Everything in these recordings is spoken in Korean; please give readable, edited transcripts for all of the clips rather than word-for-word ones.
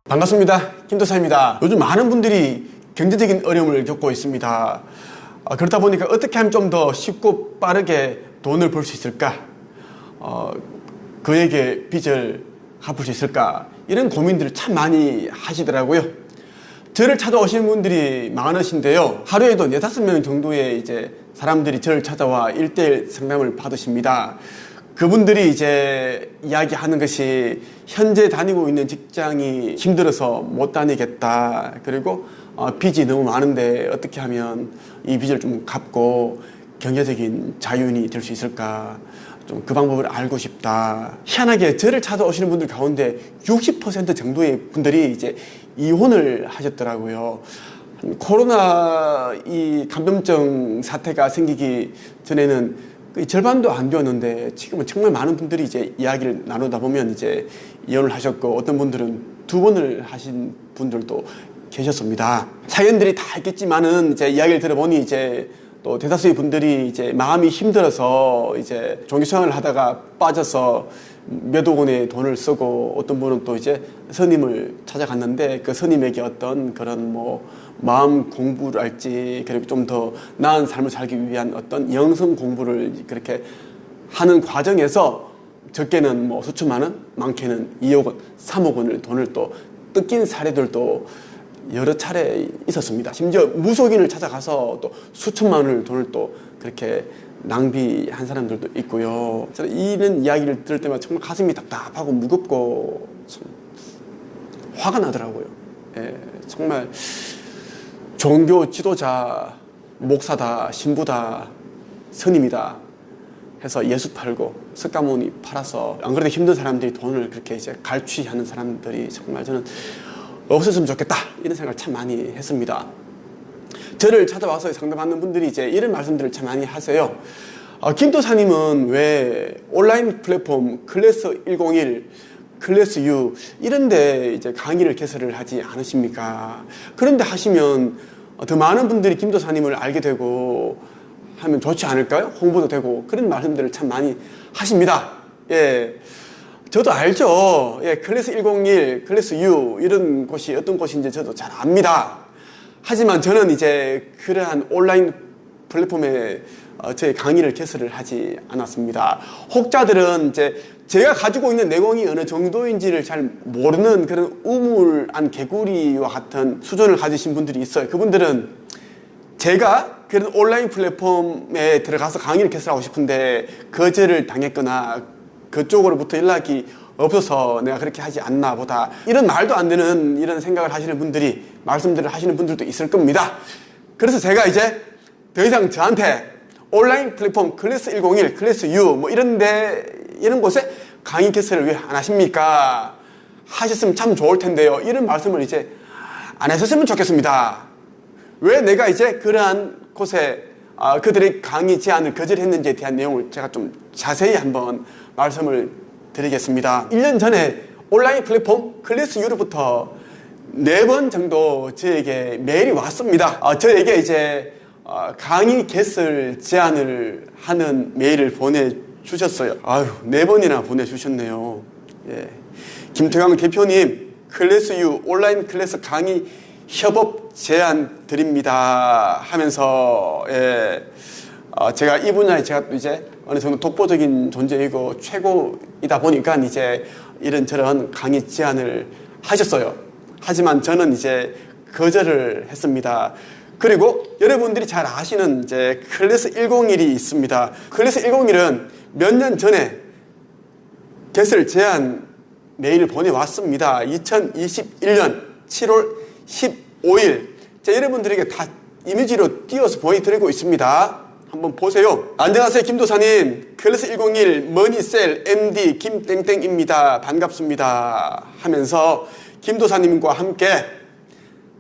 반갑습니다. 김도사입니다. 요즘 많은 분들이 경제적인 어려움을 겪고 있습니다. 그렇다 보니까 어떻게 하면 좀 더 쉽고 빠르게 돈을 벌 수 있을까? 그에게 빚을 갚을 수 있을까? 이런 고민들을 참 많이 하시더라고요. 저를 찾아오시는 분들이 많으신데요. 하루에도 4~5명 정도의 이제 사람들이 저를 찾아와 1대1 상담을 받으십니다. 그분들이 이제 이야기하는 것이 현재 다니고 있는 직장이 힘들어서 못 다니겠다. 그리고 빚이 너무 많은데 어떻게 하면 이 빚을 좀 갚고 경제적인 자유인이 될 수 있을까? 좀 그 방법을 알고 싶다. 희한하게 저를 찾아오시는 분들 가운데 60% 정도의 분들이 이제 이혼을 하셨더라고요. 코로나 이 감염증 사태가 생기기 전에는 절반도 안 되었는데 지금은 정말 많은 분들이 이제 이야기를 나누다 보면 이제 이혼을 하셨고 어떤 분들은 2번을 하신 분들도 계셨습니다. 사연들이 다 있겠지만은 이제 이야기를 들어보니 이제 또 대다수의 분들이 이제 마음이 힘들어서 이제 종교생활을 하다가 빠져서 몇억 원의 돈을 쓰고 어떤 분은 또 이제 스님을 찾아갔는데 그 스님에게 어떤 그런 마음 공부를 할지 그리고 좀 더 나은 삶을 살기 위한 어떤 영성 공부를 그렇게 하는 과정에서 적게는 수천만 원, 많게는 2억 원, 3억 원을 돈을 또 뜯긴 사례들도 여러 차례 있었습니다. 심지어 무속인을 찾아가서 또 수천만 원을 돈을 또 그렇게 낭비한 사람들도 있고요. 저는 이런 이야기를 들을 때마다 정말 가슴이 답답하고 무겁고 참 화가 나더라고요. 예, 정말 종교 지도자, 목사다, 신부다, 스님이다 해서 예수 팔고 석가모니 팔아서 안 그래도 힘든 사람들이 돈을 그렇게 이제 갈취하는 사람들이 정말 저는 없었으면 좋겠다 이런 생각을 참 많이 했습니다. 저를 찾아와서 상담하는 분들이 이제 이런 말씀들을 참 많이 하세요. 김도사님은 왜 온라인 플랫폼 클래스 101, 클래스 U 이런데 이제 강의를 개설을 하지 않으십니까? 그런데 하시면 더 많은 분들이 김도사님을 알게 되고 하면 좋지 않을까요? 홍보도 되고 그런 말씀들을 참 많이 하십니다. 예. 저도 알죠. 예, 클래스 101, 클래스 U 이런 곳이 어떤 곳인지 저도 잘 압니다. 하지만 저는 이제 그러한 온라인 플랫폼에 저의 강의를 개설을 하지 않았습니다. 혹자들은 이제 제가 가지고 있는 내공이 어느 정도인지를 잘 모르는 그런 우물안 개구리와 같은 수준을 가지신 분들이 있어요. 그분들은 제가 그런 온라인 플랫폼에 들어가서 강의를 개설하고 싶은데 거절을 당했거나 그쪽으로부터 연락이 없어서 내가 그렇게 하지 않나 보다 이런 말도 안 되는 이런 생각을 하시는 분들이 말씀들을 하시는 분들도 있을 겁니다. 그래서 제가 이제 더 이상 저한테 온라인 플랫폼 클래스 101, 클래스 U 이런 곳에 강의 개설을 왜 안 하십니까? 하셨으면 참 좋을 텐데요. 이런 말씀을 이제 안 하셨으면 좋겠습니다. 왜 내가 이제 그러한 곳에 그들의 강의 제안을 거절했는지에 대한 내용을 제가 좀 자세히 한번 말씀을 드리겠습니다. 1년 전에 온라인 플랫폼 클래스 U로부터 4번 정도 저에게 메일이 왔습니다. 저에게 이제 강의 개설 제안을 하는 메일을 보내주셨어요. 4번이나 보내주셨네요. 예. 김태광 대표님, 클래스 U 온라인 클래스 강의 협업 제안 드립니다 하면서 제가 이 분야에 제가 또 이제 어느 정도 독보적인 존재이고 최고이다 보니까 이제 이런저런 강의 제안을 하셨어요. 하지만 저는 이제 거절을 했습니다. 그리고 여러분들이 잘 아시는 이제 클래스 101이 있습니다. 클래스 101은 몇 년 전에 개설 제안 메일을 보내왔습니다. 2021년 7월 15일. 여러분들에게 다 이미지로 띄워서 보여드리고 있습니다. 한번 보세요. 안녕하세요, 김도사님. 클래스 101 머니셀 MD 김땡땡입니다. 반갑습니다. 하면서 김도사님과 함께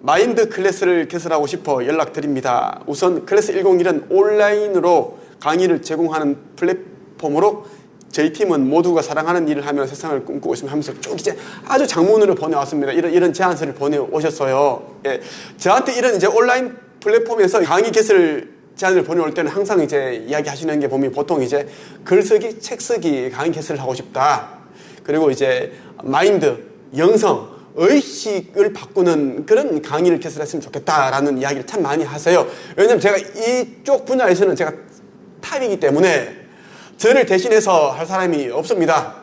마인드 클래스를 개설하고 싶어 연락드립니다. 우선 클래스 101은 온라인으로 강의를 제공하는 플랫폼으로 저희 팀은 모두가 사랑하는 일을 하며 세상을 꿈꾸고 있으면 하면서 쭉 이제 아주 장문으로 보내왔습니다. 이런 제안서를 보내오셨어요. 예. 저한테 이런 이제 온라인 플랫폼에서 강의 개설 제안을 보내올 때는 항상 이제 이야기하시는 게 보면 보통 이제 글쓰기, 책쓰기 강의 개설을 하고 싶다. 그리고 이제 마인드, 영성, 의식을 바꾸는 그런 강의를 개설했으면 좋겠다라는 이야기를 참 많이 하세요. 왜냐면 제가 이쪽 분야에서는 제가 탑이기 때문에 저를 대신해서 할 사람이 없습니다.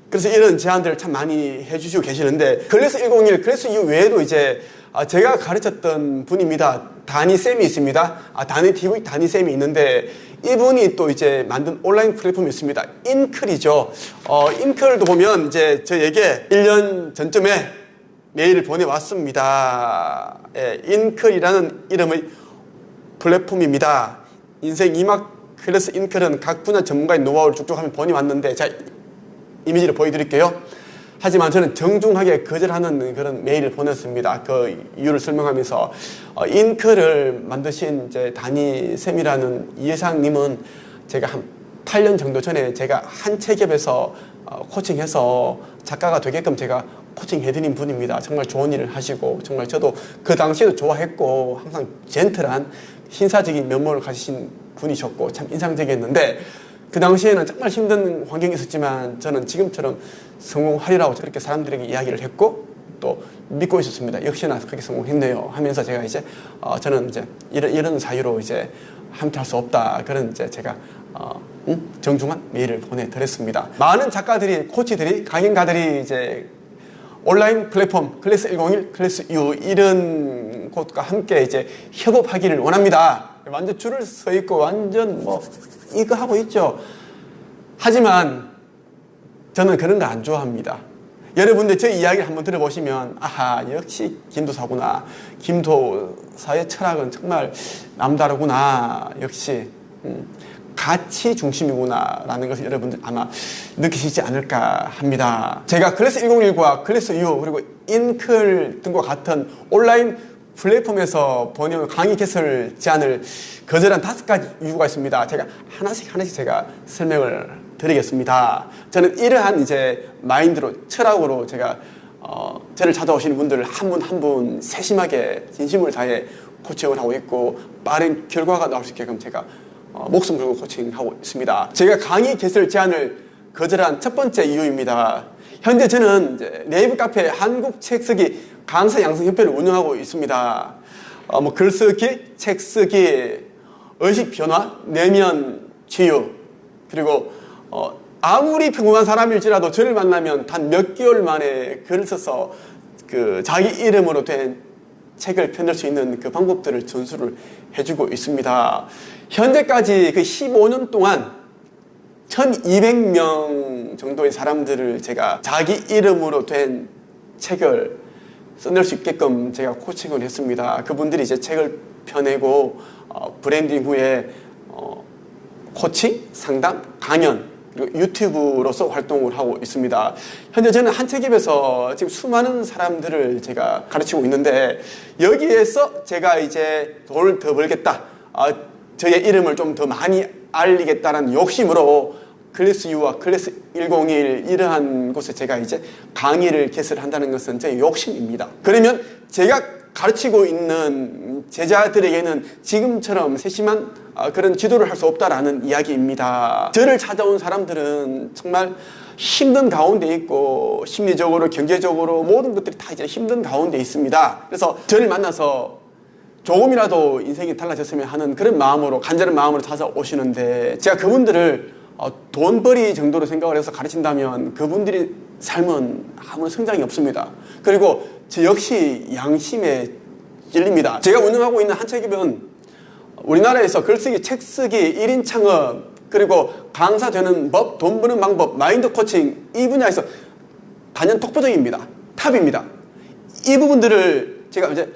그래서 이런 제안들을 참 많이 해주시고 계시는데, 클래스 101, 클래스 U 외에도 이제 제가 가르쳤던 분입니다. 다니쌤이 있습니다. 다니TV 다니쌤이 있는데, 이분이 또 이제 만든 온라인 플랫폼이 있습니다. 인클이죠. 인클도 보면 이제 저에게 1년 전쯤에 메일을 보내왔습니다. 예, 인클이라는 이름의 플랫폼입니다. 인생 2막 클래스 인클은 각 분야 전문가의 노하우를 쭉쭉 하면 보내왔는데, 자, 이미지를 보여드릴게요. 하지만 저는 정중하게 거절하는 그런 메일을 보냈습니다. 그 이유를 설명하면서, 인클을 만드신 이제 다니쌤이라는 이혜상님은 제가 한 8년 정도 전에 제가 한 책협에서 코칭해서 작가가 되게끔 제가 코칭해드린 분입니다. 정말 좋은 일을 하시고, 정말 저도 그 당시에도 좋아했고, 항상 젠틀한 신사적인 면모를 가지신 분이셨고, 참 인상적이었는데, 그 당시에는 정말 힘든 환경이 있었지만 저는 지금처럼 성공하리라고 그렇게 사람들에게 이야기를 했고 또 믿고 있었습니다. 역시나 그렇게 성공했네요 하면서 제가 이제 저는 이제 이런 사유로 이제 함께 할 수 없다, 그런 이제 제가 정중한 메일을 보내드렸습니다. 많은 작가들이, 코치들이, 강연가들이 이제 온라인 플랫폼 클래스 101, 클래스 U 이런 곳과 함께 이제 협업하기를 원합니다. 완전 줄을 서 있고 완전 뭐 이거 하고 있죠. 하지만 저는 그런 거 안 좋아합니다. 여러분들 제 이야기를 한번 들어보시면 아하, 역시 김도사구나. 김도사의 철학은 정말 남다르구나. 역시 가치 중심이구나 라는 것을 여러분들 아마 느끼시지 않을까 합니다. 제가 클래스 101과 클래스 U 그리고 인클 등과 같은 온라인 플랫폼에서 보내온 강의 개설 제안을 거절한 5가지 이유가 있습니다. 제가 하나씩 제가 설명을 드리겠습니다. 저는 이러한 이제 마인드로, 철학으로 제가 저를 찾아오시는 분들을 한 분 한 분 세심하게 진심을 다해 코칭을 하고 있고, 빠른 결과가 나올 수 있게끔 제가 목숨 걸고 코칭하고 있습니다. 제가 강의 개설 제안을 거절한 첫 번째 이유입니다. 현재 저는 이제 네이버 카페 한국책쓰기 강사 양성협회를 운영하고 있습니다. 뭐 글쓰기, 책쓰기, 의식 변화, 내면 치유, 그리고 아무리 평범한 사람일지라도 저를 만나면 단 몇 개월 만에 글을 써서 그 자기 이름으로 된 책을 펴낼 수 있는 그 방법들을 전수를 해주고 있습니다. 현재까지 그 15년 동안 1200명 정도의 사람들을 제가 자기 이름으로 된 책을 써낼 수 있게끔 제가 코칭을 했습니다. 그분들이 이제 책을 펴내고 브랜딩 후에 코칭, 상담, 강연, 그리고 유튜브로서 활동을 하고 있습니다. 현재 저는 한 책입에서 지금 수많은 사람들을 제가 가르치고 있는데, 여기에서 제가 이제 돈을 더 벌겠다, 저의 이름을 좀 더 많이 알리겠다는 욕심으로 클래스 U와 클래스 101 이러한 곳에 제가 이제 강의를 개설한다는 것은 제 욕심입니다. 그러면 제가 가르치고 있는 제자들에게는 지금처럼 세심한 그런 지도를 할 수 없다라는 이야기입니다. 저를 찾아온 사람들은 정말 힘든 가운데 있고, 심리적으로, 경제적으로 모든 것들이 다 이제 힘든 가운데 있습니다. 그래서 저를 만나서 조금이라도 인생이 달라졌으면 하는 그런 마음으로, 간절한 마음으로 찾아오시는데, 제가 그분들을 돈벌이 정도로 생각을 해서 가르친다면 그분들이 삶은 아무런 성장이 없습니다. 그리고 저 역시 양심에 찔립니다. 제가 운영하고 있는 한책입은 우리나라에서 글쓰기, 책쓰기, 1인 창업, 그리고 강사 되는 법, 돈 버는 방법, 마인드 코칭, 이 분야에서 단연 독보적입니다. 탑입니다. 이 부분들을 제가 이제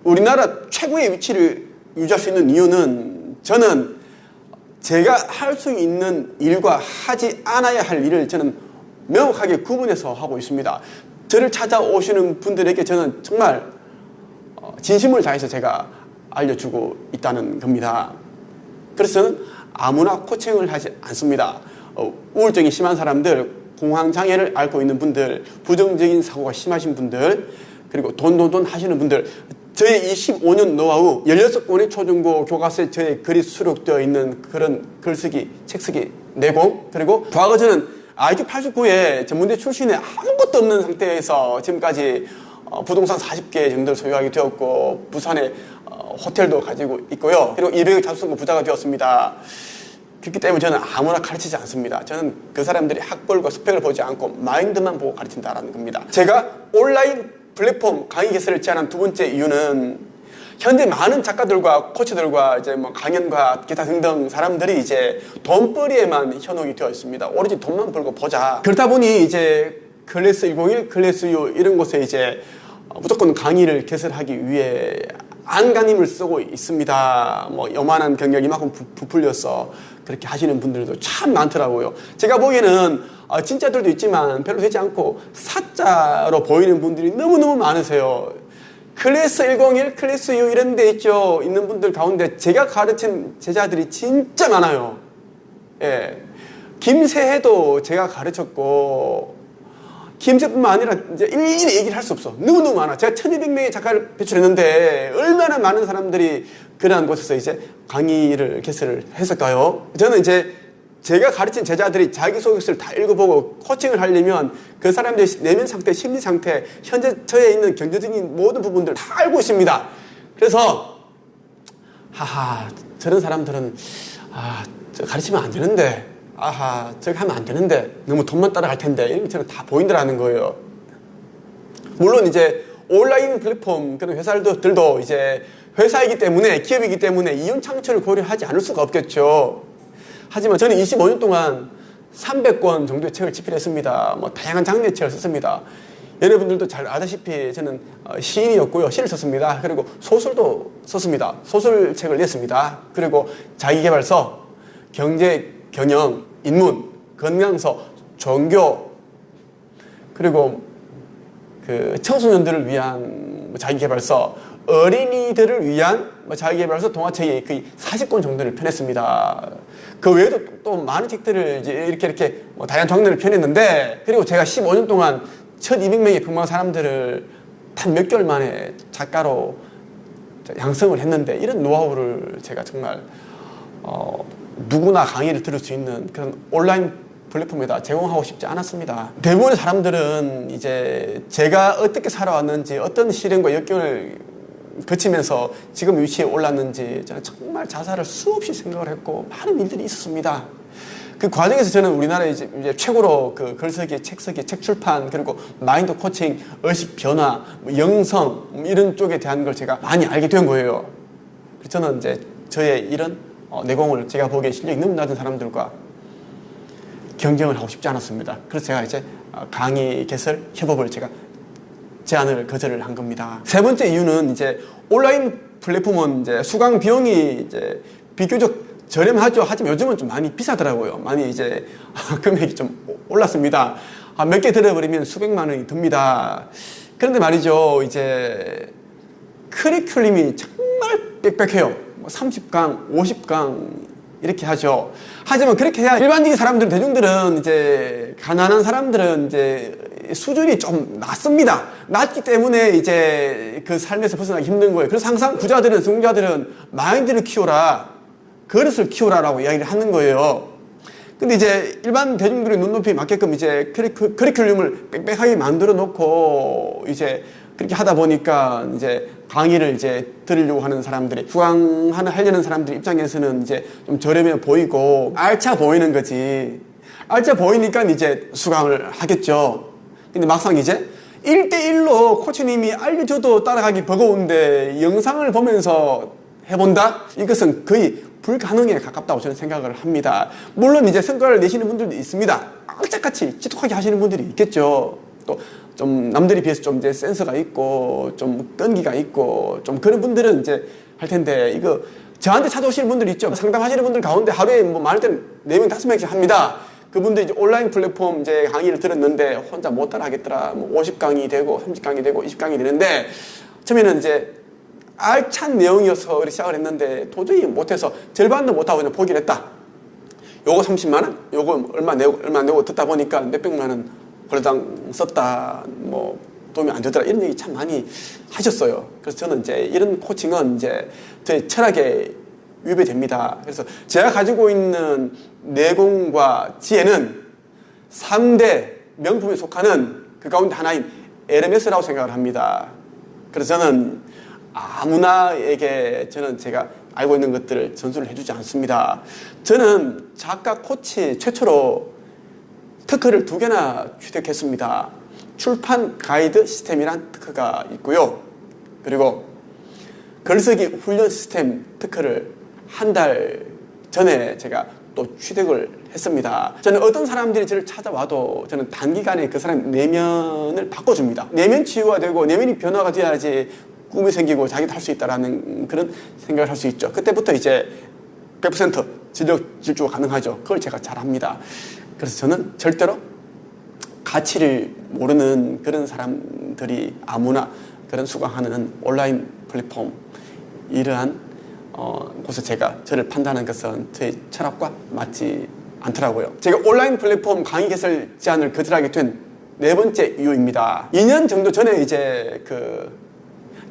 우리나라 최고의 위치를 유지할 수 있는 이유는, 저는 제가 할 수 있는 일과 하지 않아야 할 일을 저는 명확하게 구분해서 하고 있습니다. 저를 찾아오시는 분들에게 저는 정말 진심을 다해서 제가 알려주고 있다는 겁니다. 그래서 저는 아무나 코칭을 하지 않습니다. 우울증이 심한 사람들, 공황장애를 앓고 있는 분들, 부정적인 사고가 심하신 분들, 그리고 돈 하시는 분들, 저의 25년 노하우, 16권의 초중고 교과서에 저의 글이 수록되어 있는 그런 글쓰기, 책쓰기 내공, 그리고 과거 저는 IQ 89에 전문대 출신에 아무것도 없는 상태에서 지금까지 부동산 40개 정도를 소유하게 되었고, 부산에 호텔도 가지고 있고요. 그리고 200억 자수성가 부자가 되었습니다. 그렇기 때문에 저는 아무나 가르치지 않습니다. 저는 그 사람들이 학벌과 스펙을 보지 않고 마인드만 보고 가르친다라는 겁니다. 제가 온라인 플랫폼 강의 개설을 제안한 두 번째 이유는 현재 많은 작가들과 코치들과 이제 뭐 강연과 기타 등등 사람들이 이제 돈벌이에만 현혹이 되어 있습니다. 오로지 돈만 벌고 보자. 그렇다 보니 이제 클래스 101, 클래스 U 이런 곳에 이제 무조건 강의를 개설하기 위해 안간힘을 쓰고 있습니다. 뭐 요만한 경력 이만큼 부풀려서 그렇게 하시는 분들도 참 많더라고요. 제가 보기에는 진짜들도 있지만 별로 되지 않고 사자로 보이는 분들이 너무너무 많으세요. 클래스 101, 클래스 U 이런 데 있는 분들 가운데 제가 가르친 제자들이 진짜 많아요. 예. 김세혜도 제가 가르쳤고, 김세뿐만 아니라 이제 일일이 얘기를 할 수 없어. 너무너무 많아. 제가 1200명의 작가를 배출했는데 얼마나 많은 사람들이 그러한 곳에서 이제 강의를 개설을 했을까요? 저는 이제 제가 가르친 제자들이 자기소개서를 다 읽어보고 코칭을 하려면 그 사람들의 내면 상태, 심리 상태, 현재 저에 있는 경제적인 모든 부분들을 다 알고 있습니다. 그래서 저런 사람들은 저 가르치면 안 되는데, 저기 하면 안 되는데, 너무 돈만 따라갈 텐데, 이런 것처럼 다 보인다라는 거예요. 물론 이제 온라인 플랫폼 그런 회사들도 이제 회사이기 때문에, 기업이기 때문에 이윤 창출을 고려하지 않을 수가 없겠죠. 하지만 저는 25년 동안 300권 정도의 책을 집필했습니다. 뭐 다양한 장르의 책을 썼습니다. 여러분들도 잘 아다시피 저는 시인이었고요. 시를 썼습니다. 그리고 소설도 썼습니다. 소설책을 냈습니다. 그리고 자기계발서, 경제, 경영, 인문, 건강서, 종교, 그리고 그 청소년들을 위한 자기계발서, 어린이들을 위한 자기계발서 동화책이 거의 40권 정도를 펴냈습니다. 그 외에도 또 많은 책들을 이제 이렇게 다양한 장르를 펴냈는데, 그리고 제가 15년 동안 1200명의 평범한 사람들을 단 몇 개월 만에 작가로 양성을 했는데, 이런 노하우를 제가 정말 누구나 강의를 들을 수 있는 그런 온라인 플랫폼에다 제공하고 싶지 않았습니다. 대부분의 사람들은 이제 제가 어떻게 살아왔는지, 어떤 시련과 역경을 거치면서 지금 위치에 올랐는지, 저는 정말 자살을 수없이 생각을 했고 많은 일들이 있었습니다. 그 과정에서 저는 우리나라에 이제 최고로 그 글쓰기, 책쓰기, 책 출판, 그리고 마인드 코칭, 의식 변화, 영성 이런 쪽에 대한 걸 제가 많이 알게 된 거예요. 그래서 저는 이제 저의 이런 내공을 제가 보기에 실력이 너무 낮은 사람들과 경쟁을 하고 싶지 않았습니다. 그래서 제가 이제 강의 개설 협업을 제가 제안을 거절을 한 겁니다. 세 번째 이유는 이제 온라인 플랫폼은 이제 수강 비용이 이제 비교적 저렴하죠. 하지만 요즘은 좀 많이 비싸더라고요. 많이 이제 금액이 좀 올랐습니다. 몇 개 들어버리면 수백만 원이 듭니다. 그런데 말이죠, 이제 커리큘럼이 정말 빽빽해요. 30강, 50강 이렇게 하죠. 하지만 그렇게 해야 일반적인 사람들, 대중들은 이제 가난한 사람들은 이제 수준이 좀 낮습니다. 낮기 때문에 이제 그 삶에서 벗어나기 힘든 거예요. 그래서 항상 부자들은, 성공자들은 마인드를 키워라, 그릇을 키우라라고 이야기를 하는 거예요. 근데 이제 일반 대중들의 눈높이에 맞게끔 이제 커리큘럼을 빽빽하게 만들어 놓고 이제 그렇게 하다 보니까 이제 강의를 이제 들으려고 하는 사람들이, 하려는 사람들 입장에서는 이제 좀 저렴해 보이고 알차 보이는 거지. 알차 보이니까 이제 수강을 하겠죠. 근데 막상 이제 1대1로 코치님이 알려줘도 따라가기 버거운데 영상을 보면서 해본다? 이것은 거의 불가능에 가깝다고 저는 생각을 합니다. 물론 이제 성과를 내시는 분들도 있습니다. 악착같이 지독하게 하시는 분들이 있겠죠. 또 좀 남들에 비해서 좀 이제 센스가 있고 좀 끈기가 있고 좀 그런 분들은 이제 할 텐데, 이거 저한테 찾아오시는 분들 있죠. 상담하시는 분들 가운데 하루에 뭐 많을 때는 4명, 5명씩 합니다. 그분들이 이제 온라인 플랫폼 이제 강의를 들었는데 혼자 못 따라 하겠더라. 뭐 50강이 되고 30강이 되고 20강이 되는데, 처음에는 이제 알찬 내용이어서 시작을 했는데 도저히 못해서 절반도 못하고 그냥 포기를 했다. 요거 30만 원, 요거 얼마 내고 듣다 보니까 몇백만 원 홀당 썼다, 뭐 도움이 안 되더라, 이런 얘기 참 많이 하셨어요. 그래서 저는 이제 이런 코칭은 이제 저희 철학에 위배됩니다. 그래서 제가 가지고 있는 내공과 지혜는 3대 명품에 속하는 그 가운데 하나인 에르메스라고 생각을 합니다. 그래서 저는 아무나에게 저는 제가 알고 있는 것들을 전수를 해주지 않습니다. 저는 작가 코치 최초로 특허를 2개나 취득했습니다. 출판 가이드 시스템이란 특허가 있고요. 그리고 글쓰기 훈련 시스템 특허를 한 달 전에 제가 또 취득을 했습니다. 저는 어떤 사람들이 저를 찾아와도 저는 단기간에 그 사람 내면을 바꿔줍니다. 내면 치유가 되고 내면이 변화가 돼야지 꿈이 생기고 자기도 할 수 있다라는 그런 생각을 할 수 있죠. 그때부터 이제 100% 진력 질주가 가능하죠. 그걸 제가 잘합니다. 그래서 저는 절대로 가치를 모르는 그런 사람들이 아무나 그런 수강하는 온라인 플랫폼 이러한 곳에 제가 저를 판단하는 것은 제 철학과 맞지 않더라고요. 제가 온라인 플랫폼 강의 개설 제안을 거절하게 된 4번째 이유입니다. 2년 정도 전에 이제 그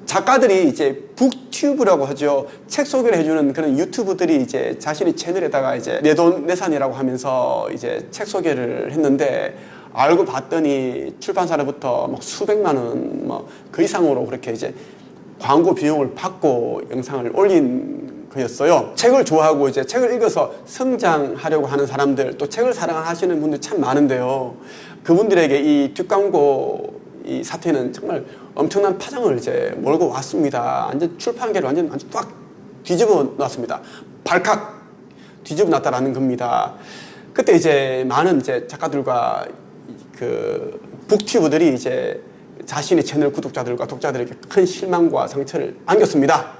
작가들이 이제 북튜브라고 하죠. 책 소개를 해주는 그런 유튜브들이 이제 자신의 채널에다가 이제 내돈내산이라고 하면서 이제 책 소개를 했는데 알고 봤더니 출판사로부터 막 수백만 원, 뭐 그 이상으로 그렇게 이제 광고 비용을 받고 영상을 올린 거였어요. 책을 좋아하고 이제 책을 읽어서 성장하려고 하는 사람들, 또 책을 사랑하시는 분들 참 많은데요. 그분들에게 이 뒷광고 이 사태는 정말 엄청난 파장을 이제 몰고 왔습니다. 완전 출판계를 완전 꽉 뒤집어 놨습니다. 발칵 뒤집어 놨다라는 겁니다. 그때 이제 많은 이제 작가들과 그 북튜브들이 이제 자신의 채널 구독자들과 독자들에게 큰 실망과 상처를 안겼습니다.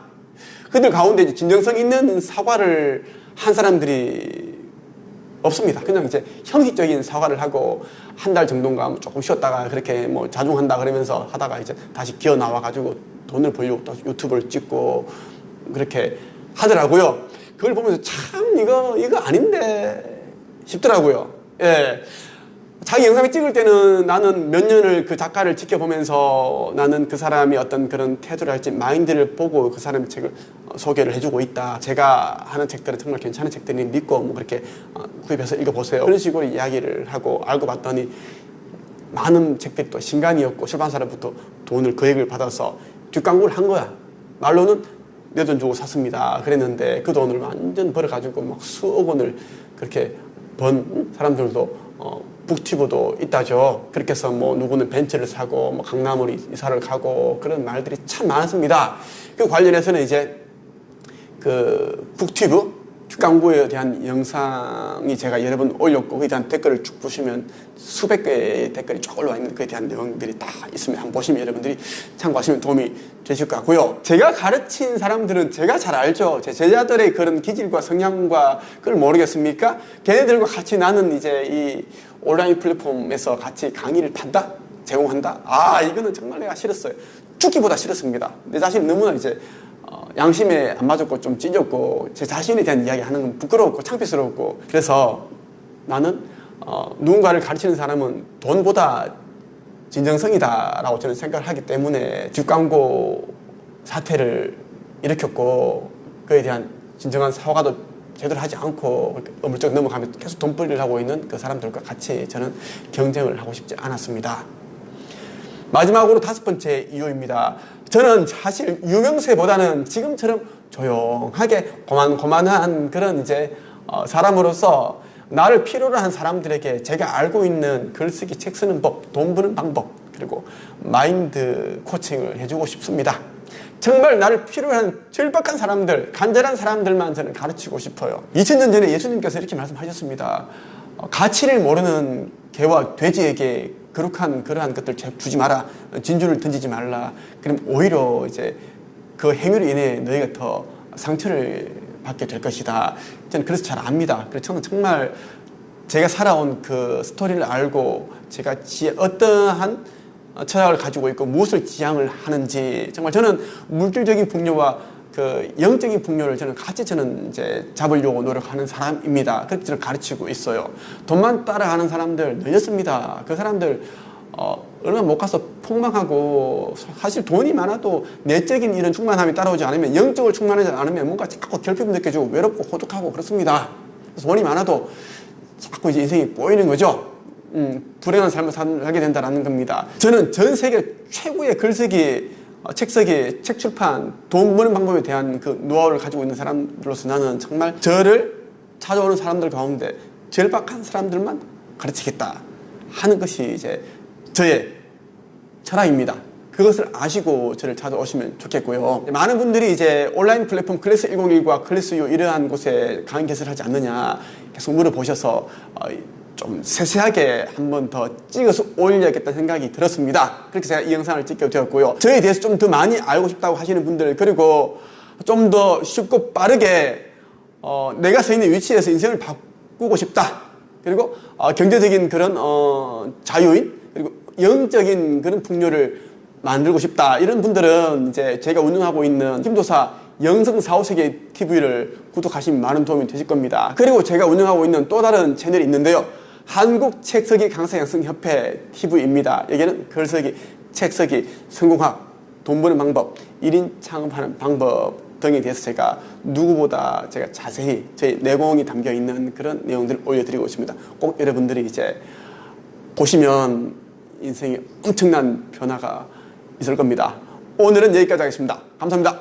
그들 가운데 이제 진정성 있는 사과를 한 사람들이 없습니다. 그냥 이제 형식적인 사과를 하고 한 달 정도인가 조금 쉬었다가 그렇게 뭐 자중한다 그러면서 하다가 이제 다시 기어 나와가지고 돈을 벌려고 또 유튜브를 찍고 그렇게 하더라고요. 그걸 보면서 참 이거 아닌데 싶더라고요. 예. 자기 영상을 찍을 때는 나는 몇 년을 그 작가를 지켜보면서 나는 그 사람이 어떤 그런 태도를 할지 마인드를 보고 그 사람의 책을 소개를 해주고 있다. 제가 하는 책들은 정말 괜찮은 책들이 믿고 뭐 그렇게 구입해서 읽어보세요. 그런 식으로 이야기를 하고 알고 봤더니 많은 책들이 또 신간이었고 출판사로부터 돈을 거액을 받아서 뒷광고를 한 거야. 말로는 내 돈 주고 샀습니다. 그랬는데 그 돈을 완전 벌어가지고 막 수억 원을 그렇게 번 사람들도 북튜브도 있다죠. 그렇게 해서 뭐 누구는 벤츠를 사고 뭐 강남으로 이사를 가고 그런 말들이 참 많았습니다. 그 관련해서는 이제 그 북튜브 뒷광고에 대한 영상이 제가 여러 번 올렸고 그에 대한 댓글을 쭉 보시면 수백 개의 댓글이 쭉 올라와 있는 그에 대한 내용들이 다 있습니다. 한번 보시면 여러분들이 참고하시면 도움이 되실 것 같고요. 제가 가르친 사람들은 제가 잘 알죠. 제 제자들의 그런 기질과 성향과 그걸 모르겠습니까? 걔네들과 같이 나는 이제 이 온라인 플랫폼에서 같이 강의를 판다? 제공한다? 이거는 정말 내가 싫었어요. 죽기보다 싫었습니다. 내 자신이 너무나 이제 양심에 안 맞았고 좀 찢었고 제 자신에 대한 이야기 하는 건 부끄러웠고 창피스러웠고 그래서 나는 누군가를 가르치는 사람은 돈보다 진정성이다 라고 저는 생각을 하기 때문에 뒷광고 사태를 일으켰고 그에 대한 진정한 사과도 제대로 하지 않고 어물쩍 넘어가면서 계속 돈벌이를 하고 있는 그 사람들과 같이 저는 경쟁을 하고 싶지 않았습니다. 마지막으로 5번째 이유입니다. 저는 사실 유명세보다는 지금처럼 조용하게 고만고만한 그런 이제 사람으로서 나를 필요로 한 사람들에게 제가 알고 있는 글쓰기, 책 쓰는 법, 돈 버는 방법 그리고 마인드 코칭을 해주고 싶습니다. 정말 나를 필요로 하는 절박한 사람들, 간절한 사람들만 저는 가르치고 싶어요. 2000년 전에 예수님께서 이렇게 말씀하셨습니다. 가치를 모르는 개와 돼지에게 거룩한 그러한 것들 주지 마라. 진주를 던지지 말라. 그럼 오히려 이제 그 행위로 인해 너희가 더 상처를 받게 될 것이다. 저는 그래서 잘 압니다. 그래서 저는 정말 제가 살아온 그 스토리를 알고 제가 어떠한 철학을 가지고 있고 무엇을 지향을 하는지 정말 저는 물질적인 풍요와 그 영적인 풍요를 저는 이제 잡으려고 노력하는 사람입니다. 그렇게 저를 가르치고 있어요. 돈만 따라가는 사람들 늘렸습니다. 그 사람들 얼마 못 가서 폭망하고, 사실 돈이 많아도 내적인 이런 충만함이 따라오지 않으면, 영적으로 충만하지 않으면 뭔가 자꾸 결핍 느껴지고 외롭고 고독하고 그렇습니다. 그래서 돈이 많아도 자꾸 이제 인생이 꼬이는 거죠. 불행한 삶을 살게 된다는 겁니다. 저는 전 세계 최고의 글쓰기, 책쓰기, 책 출판, 돈 버는 방법에 대한 그 노하우를 가지고 있는 사람들로서 나는 정말 저를 찾아오는 사람들 가운데 절박한 사람들만 가르치겠다 하는 것이 이제 저의 철학입니다. 그것을 아시고 저를 찾아오시면 좋겠고요. 많은 분들이 이제 온라인 플랫폼 클래스 101과 클래스 U 이러한 곳에 강의 개설을 하지 않느냐 계속 물어보셔서 좀 세세하게 한 번 더 찍어서 올려야겠다는 생각이 들었습니다. 그렇게 제가 이 영상을 찍게 되었고요. 저에 대해서 좀 더 많이 알고 싶다고 하시는 분들, 그리고 좀 더 쉽고 빠르게 내가 서 있는 위치에서 인생을 바꾸고 싶다, 그리고 경제적인 그런 자유인, 그리고 영적인 그런 풍요를 만들고 싶다, 이런 분들은 이제 제가 운영하고 있는 힘도사 영성 4-5세계 TV를 구독하시면 많은 도움이 되실 겁니다. 그리고 제가 운영하고 있는 또 다른 채널이 있는데요. 한국 책쓰기 강사 양성 협회 TV입니다. 여기는 글쓰기, 책쓰기, 성공학, 돈 버는 방법, 1인 창업하는 방법 등에 대해서 제가 누구보다 제가 자세히 저희 내공이 담겨 있는 그런 내용들을 올려드리고 있습니다. 꼭 여러분들이 이제 보시면 인생에 엄청난 변화가 있을 겁니다. 오늘은 여기까지 하겠습니다. 감사합니다.